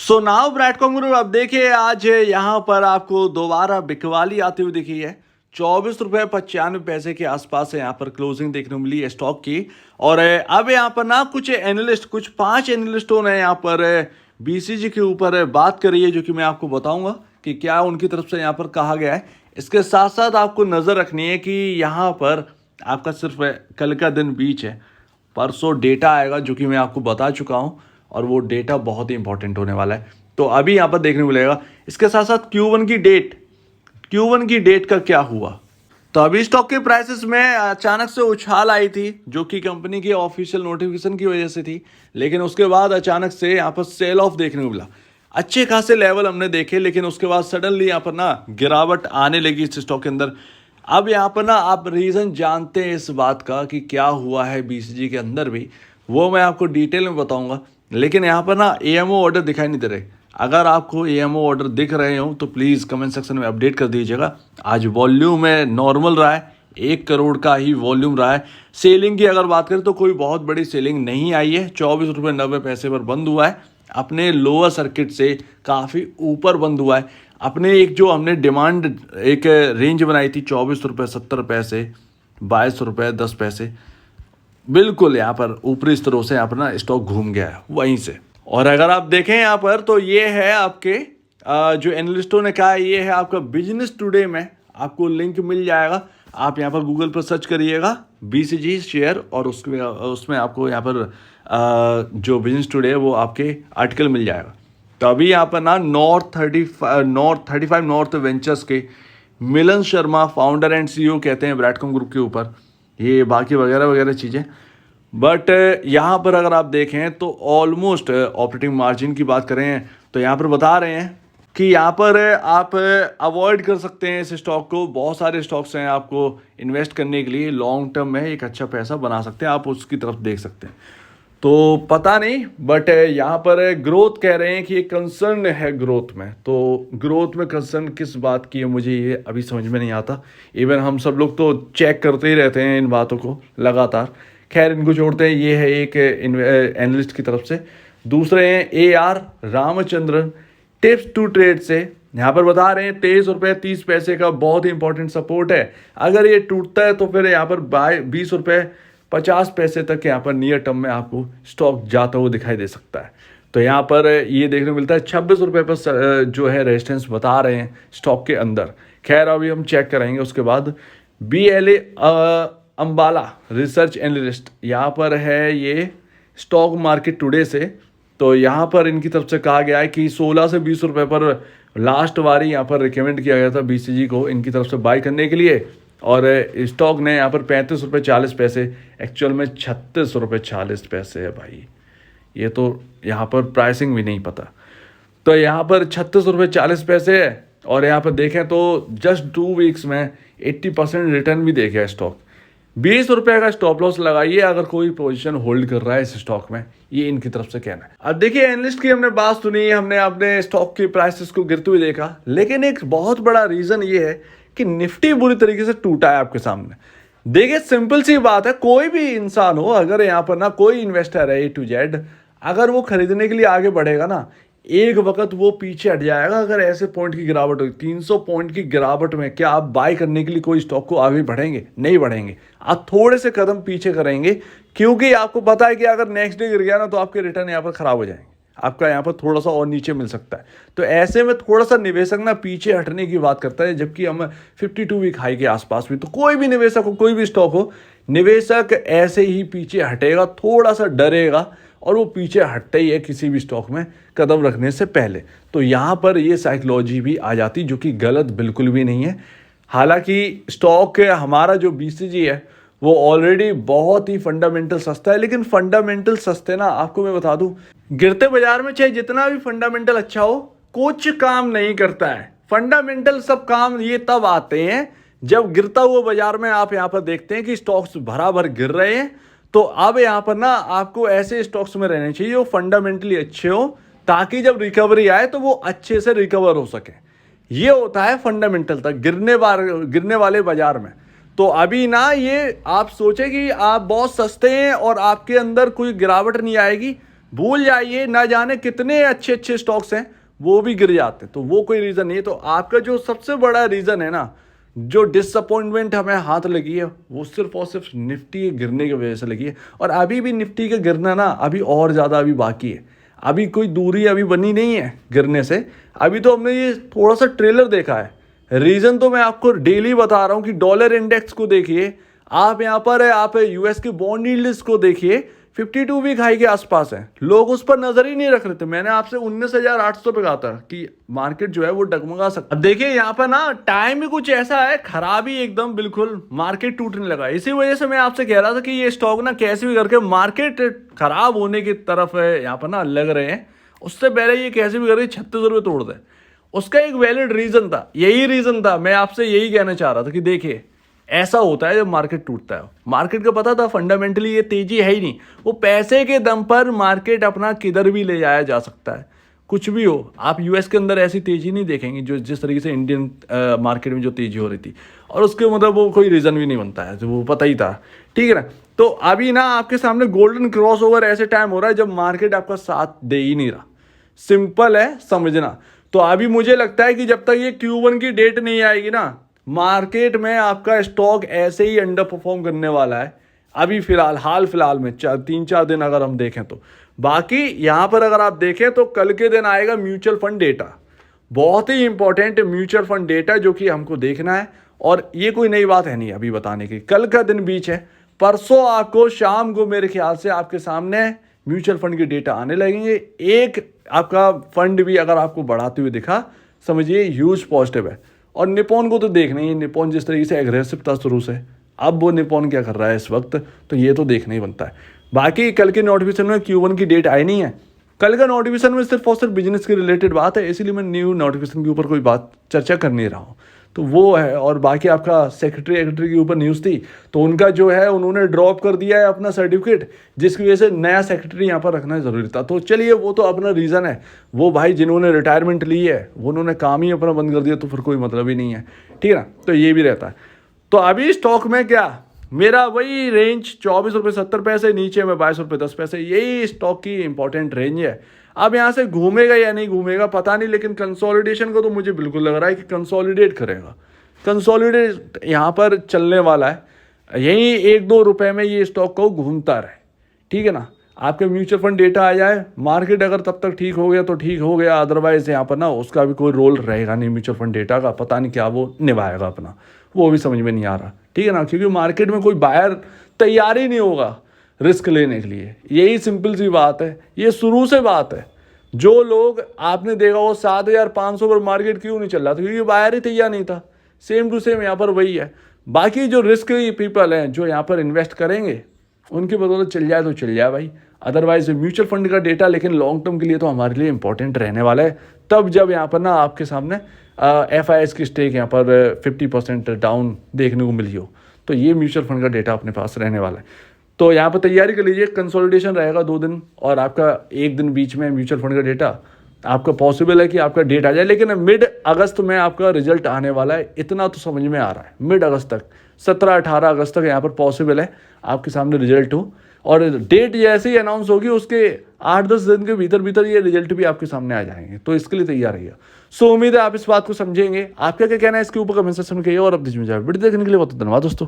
So now ब्रैडकॉम group, अब देखिए आज यहाँ पर आपको दोबारा बिकवाली आती हुई दिखी है। 24 रुपये 95 पैसे के आसपास है यहाँ पर क्लोजिंग देखने को मिली है स्टॉक की। और अब यहाँ पर ना कुछ एनालिस्ट, कुछ 5 एनालिस्टों ने यहाँ पर बीसीजी के ऊपर बात करी है, जो कि मैं आपको बताऊंगा कि क्या उनकी तरफ से यहाँ पर कहा गया है। इसके साथ साथ आपको नज़र रखनी है कि यहाँ पर आपका सिर्फ कल का दिन बीच है, परसों डेटा आएगा जो कि मैं आपको बता चुका हूँ, और वो डेटा बहुत ही इंपॉर्टेंट होने वाला है। तो अभी यहाँ पर देखने को मिलेगा। इसके साथ साथ Q1 की डेट का क्या हुआ। तो अभी स्टॉक के प्राइसेस में अचानक से उछाल आई थी, जो कि कंपनी की ऑफिशियल नोटिफिकेशन की वजह से थी, लेकिन उसके बाद अचानक से यहाँ पर सेल ऑफ देखने को मिला। अच्छे खासे लेवल हमने देखे, लेकिन उसके बाद सडनली यहाँ पर ना गिरावट आने लगी इस स्टॉक के अंदर। अब यहाँ पर ना आप रीज़न जानते हैं इस बात का कि क्या हुआ है बीसीजी के अंदर भी, वो मैं आपको डिटेल में बताऊंगा। लेकिन यहाँ पर ना एएमओ ऑर्डर दिखाई नहीं दे रहे। अगर आपको एएमओ ऑर्डर दिख रहे हो तो प्लीज़ कमेंट सेक्शन में अपडेट कर दीजिएगा। आज वॉल्यूम है नॉर्मल रहा है, 1 करोड़ का ही वॉल्यूम रहा है। सेलिंग की अगर बात करें तो कोई बहुत बड़ी सेलिंग नहीं आई है। 24 रुपये 90 पैसे पर बंद हुआ है, अपने लोअर सर्किट से काफ़ी ऊपर बंद हुआ है। अपने एक जो हमने डिमांड एक रेंज बनाई थी 24 रुपये 70 पैसे 22 रुपये 10 पैसे, बिल्कुल यहाँ पर ऊपरी स्तरों से यहाँ पर ना स्टॉक घूम गया है वहीं से। और अगर आप देखें यहाँ पर तो ये है आपके जो एनालिस्टों ने कहा है, ये है आपका बिजनेस टुडे में आपको लिंक मिल जाएगा। आप यहाँ पर गूगल पर सर्च करिएगा बीसीजी शेयर, और उसमें आपको यहाँ पर जो बिजनेस टुडे है वो आपके आर्टिकल मिल जाएगा। तो अभी यहाँ पर ना नॉर्थ 35 नॉर्थ वेंचर्स के मिलन शर्मा फाउंडर एंड सीईओ कहते हैं ब्रैडकॉम ग्रुप के ऊपर, ये बाकी वगैरह वगैरह चीज़ें। बट यहाँ पर अगर आप देखें तो ऑलमोस्ट ऑपरेटिंग मार्जिन की बात करें तो यहाँ पर बता रहे हैं कि यहाँ पर आप अवॉइड कर सकते हैं इस स्टॉक को। बहुत सारे स्टॉक्स हैं आपको इन्वेस्ट करने के लिए, लॉन्ग टर्म में एक अच्छा पैसा बना सकते हैं, आप उसकी तरफ देख सकते हैं। तो पता नहीं, बट यहाँ पर ग्रोथ कह रहे हैं कि एक कंसर्न है ग्रोथ में। तो ग्रोथ में कंसर्न किस बात की है मुझे ये अभी समझ में नहीं आता। इवन हम सब लोग तो चेक करते ही रहते हैं इन बातों को लगातार। खैर इनको छोड़ते हैं, ये है एक एनालिस्ट की तरफ से। दूसरे हैं AR Ramachandran tips to trade से, यहाँ पर बता रहे हैं 23 रुपये 30 पैसे का बहुत ही इंपॉर्टेंट सपोर्ट है। अगर ये टूटता है तो फिर यहाँ पर 20 रुपये 50 पैसे तक यहाँ पर नियर टर्म में आपको स्टॉक जाता हुआ दिखाई दे सकता है। तो यहाँ पर ये देखने को मिलता है 26 रुपये पर जो है रेजिस्टेंस बता रहे हैं स्टॉक के अंदर। खैर अभी हम चेक कराएंगे। उसके बाद BLA अंबाला रिसर्च एनालिस्ट, यहाँ पर है ये स्टॉक मार्केट टुडे से। तो यहाँ पर इनकी तरफ से कहा गया है कि 16 से 20 रुपये पर लास्ट बारी यहाँ पर रिकमेंड किया गया था बीसीजी को इनकी तरफ से बाई करने के लिए, और स्टॉक ने यहाँ पर 35 रुपये 40 पैसे, एक्चुअल में 36 रुपये 40 पैसे है भाई। ये तो यहाँ पर प्राइसिंग भी नहीं पता। तो यहाँ पर 36 रुपये 40 पैसे है, और यहाँ पर देखें तो जस्ट 2 वीक्स में 80% रिटर्न भी देखा है स्टॉक। 20 रुपये का स्टॉप लॉस लगाइए अगर कोई पोजीशन होल्ड कर रहा है इस स्टॉक में, ये इनकी तरफ से कहना है। अब देखिए एनालिस्ट की हमने बात सुनी, हमने अपने स्टॉक के प्राइसेस को गिरते हुए देखा, लेकिन एक बहुत बड़ा रीजन ये है कि निफ्टी बुरी तरीके से टूटा है आपके सामने। देखिए सिंपल सी बात है, कोई भी इंसान हो, अगर यहाँ पर ना कोई इन्वेस्टर है A to Z, अगर वो खरीदने के लिए आगे बढ़ेगा ना, एक वक्त वो पीछे हट जाएगा। अगर ऐसे पॉइंट की गिरावट होगी, 300 पॉइंट की गिरावट में, क्या आप बाय करने के लिए कोई स्टॉक को आगे बढ़ेंगे? नहीं बढ़ेंगे, आप थोड़े से कदम पीछे करेंगे, क्योंकि आपको पता है कि अगर नेक्स्ट डे गिर गया ना तो आपके रिटर्न यहाँ पर खराब हो जाएंगे, आपका यहाँ पर थोड़ा सा और नीचे मिल सकता है। तो ऐसे में थोड़ा सा निवेशक ना पीछे हटने की बात करता है, जबकि हम 52 वीक हाई के आसपास भी। तो कोई भी निवेशक हो, कोई भी स्टॉक हो, निवेशक ऐसे ही पीछे हटेगा, थोड़ा सा डरेगा, और वो पीछे हटता ही है किसी भी स्टॉक में कदम रखने से पहले। तो यहाँ पर ये साइकोलॉजी भी आ जाती, जो कि गलत बिल्कुल भी नहीं है। हालांकि स्टॉक हमारा जो बीसीजी है वो ऑलरेडी बहुत ही फंडामेंटल सस्ता है, लेकिन फंडामेंटल सस्ते ना, आपको मैं बता दूं, गिरते बाजार में चाहे जितना भी फंडामेंटल अच्छा हो, कुछ काम नहीं करता है। फंडामेंटल सब काम ये तब आते हैं जब गिरता हुआ बाजार में आप यहाँ पर देखते हैं कि स्टॉक्स भरा भर गिर रहे हैं। तो अब यहाँ पर ना आपको ऐसे स्टॉक्स में रहने चाहिए जो फंडामेंटली अच्छे हो, ताकि जब रिकवरी आए तो वो अच्छे से रिकवर हो सके। ये होता है फंडामेंटल तक गिरने वाले बाजार में। तो अभी ना ये आप सोचे कि आप बहुत सस्ते हैं और आपके अंदर कोई गिरावट नहीं आएगी, भूल जाइए, ना जाने कितने अच्छे अच्छे स्टॉक्स हैं वो भी गिर जाते हैं। तो वो कोई रीज़न नहीं है। तो आपका जो सबसे बड़ा रीज़न है ना, जो डिसअपॉइंटमेंट हमें हाथ लगी है, वो सिर्फ और सिर्फ निफ्टी के गिरने की वजह से लगी है। और अभी भी निफ्टी का गिरना ना अभी और ज़्यादा अभी बाकी है। अभी कोई दूरी अभी बनी नहीं है गिरने से। अभी तो हमने ये थोड़ा सा ट्रेलर देखा है। रीज़न तो मैं आपको डेली बता रहा हूँ कि डॉलर इंडेक्स को देखिए, आप यहाँ पर है, आप यूएस के बॉन्ड यील्ड्स को देखिए, 52 वीक हाई के आसपास है। लोग उस पर नजर ही नहीं रख रहे थे। मैंने आपसे 19,800 पे कहा था कि मार्केट जो है वो डगमगा सकता। अब देखिए यहाँ पर ना टाइम भी कुछ ऐसा है, खराबी एकदम बिल्कुल, मार्केट टूटने लगा। इसी वजह से मैं आपसे कह रहा था कि ये स्टॉक ना कैसे भी करके मार्केट खराब होने की तरफ है यहाँ पर ना लग रहे हैं। उससे पहले ये कैसे भी करके 36 रुपये तोड़ दे। उसका एक वैलिड रीजन था, यही रीजन था। मैं आपसे यही कहना चाह रहा था कि देखिए ऐसा होता है जब मार्केट टूटता है। मार्केट को पता था फंडामेंटली ये तेजी है ही नहीं। वो पैसे के दम पर मार्केट अपना किधर भी ले जाया जा सकता है, कुछ भी हो। आप यूएस के अंदर ऐसी तेजी नहीं देखेंगे जो जिस तरीके से इंडियन मार्केट में जो तेजी हो रही थी। और उसके मतलब वो कोई रीज़न भी नहीं बनता है, जो वो पता ही था। ठीक है ना। तो अभी ना आपके सामने गोल्डन क्रॉस ओवर ऐसे टाइम हो रहा है जब मार्केट आपका साथ दे ही नहीं रहा। सिंपल है समझना। तो अभी मुझे लगता है कि जब तक ये Q1 की डेट नहीं आएगी ना, मार्केट में आपका स्टॉक ऐसे ही अंडर परफॉर्म करने वाला है। अभी फिलहाल हाल फिलहाल में 3-4 दिन अगर हम देखें तो। बाकी यहाँ पर अगर आप देखें तो कल के दिन आएगा म्यूचुअल फंड डेटा, बहुत ही इंपॉर्टेंट म्यूचुअल फंड डेटा जो कि हमको देखना है। और ये कोई नई बात है नहीं अभी बताने की, कल का दिन बीच है। परसों आपको शाम को मेरे ख्याल से आपके सामने म्यूचुअल फंड के डेटा आने लगेंगे। एक आपका फंड भी अगर आपको बढ़ाते हुए दिखा, समझिए ह्यूज पॉजिटिव है। और निपॉन को तो देखना ही, निपॉन जिस तरीके से एग्रेसिव था शुरू से, अब वो निपॉन क्या कर रहा है इस वक्त, तो ये तो देखना ही बनता है। बाकी कल के नोटिफिकेशन में Q1 की डेट आई नहीं है। कल का नोटिफिकेशन में सिर्फ और सिर्फ बिजनेस के रिलेटेड बात है, इसीलिए मैं न्यू नोटिफिकेशन के ऊपर कोई बात चर्चा कर नहीं रहा हूँ। तो वो है। और बाकी आपका सेक्रेटरी के ऊपर न्यूज़ थी, तो उनका जो है उन्होंने ड्रॉप कर दिया है अपना सर्टिफिकेट, जिसकी वजह से नया सेक्रेटरी यहाँ पर रखना ज़रूरी था। तो चलिए वो तो अपना रीज़न है। वो भाई जिन्होंने रिटायरमेंट ली है वो उन्होंने काम ही अपना बंद कर दिया, तो फिर कोई मतलब ही नहीं है। ठीक है ना। तो ये भी रहता है। तो अभी स्टॉक में क्या, मेरा वही रेंज 24 रुपये 70 पैसे, नीचे में 22 रुपये 10 पैसे, यही स्टॉक की इंपॉर्टेंट रेंज है। अब यहाँ से घूमेगा या नहीं घूमेगा पता नहीं, लेकिन कंसोलिडेशन को तो मुझे बिल्कुल लग रहा है कि कंसोलिडेट करेगा। कंसोलिडेट यहाँ पर चलने वाला है, यहीं 1-2 रुपये में ये स्टॉक को घूमता रहे। ठीक है ना। आपके म्यूचुअल फंड डेटा आ जाए, मार्केट अगर तब तक ठीक हो गया तो ठीक हो गया, अदरवाइज यहाँ पर ना उसका भी कोई रोल रहेगा नहीं म्यूचुअल फंड डेटा का। पता नहीं क्या वो निभाएगा अपना, वो भी समझ में नहीं आ रहा। ठीक है ना। क्योंकि मार्केट में कोई बायर तैयार ही नहीं होगा रिस्क लेने के लिए, यही सिंपल सी बात है। ये शुरू से बात है। जो लोग आपने देखा वो 7,500 पर मार्केट क्यों नहीं चल रहा था, क्योंकि बायर ही तैयार नहीं था। सेम टू सेम यहाँ पर वही है। बाकी जो रिस्क पीपल हैं जो यहाँ पर इन्वेस्ट करेंगे, उनकी बदौलत चल जाए तो चल जाए भाई। अदरवाइज म्यूचुअल फंड का डेटा लेकिन लॉन्ग टर्म के लिए तो हमारे लिए इंपॉर्टेंट रहने वाला है। तब जब यहाँ पर ना आपके सामने FIS की स्टेक यहाँ पर 50% डाउन देखने को मिली हो, तो ये म्यूचुअल फंड का डेटा अपने पास रहने वाला है। तो यहाँ पर तैयारी कर लीजिए। कंसोलिडेशन रहेगा 2 दिन, और आपका 1 दिन बीच में म्यूचुअल फंड का डेटा आपका पॉसिबल है कि आपका डेट आ जाए। लेकिन मिड अगस्त में आपका रिजल्ट आने वाला है, इतना तो समझ में आ रहा है। मिड अगस्त तक, 17-18 अगस्त तक यहाँ पर पॉसिबल है आपके सामने रिजल्ट हो। और डेट जैसे ही अनाउंस होगी उसके 8-10 दिन के भीतर भीतर ये रिजल्ट भी आपके सामने आ जाएंगे। तो इसके लिए तैयार रहिए। सो उम्मीद है आप इस बात को समझेंगे। आपका क्या कहना है इसके ऊपर कमेंट सेक्शन में कहिए। और अब बीच में जाए वीडियो देखने के लिए बहुत धन्यवाद दोस्तों।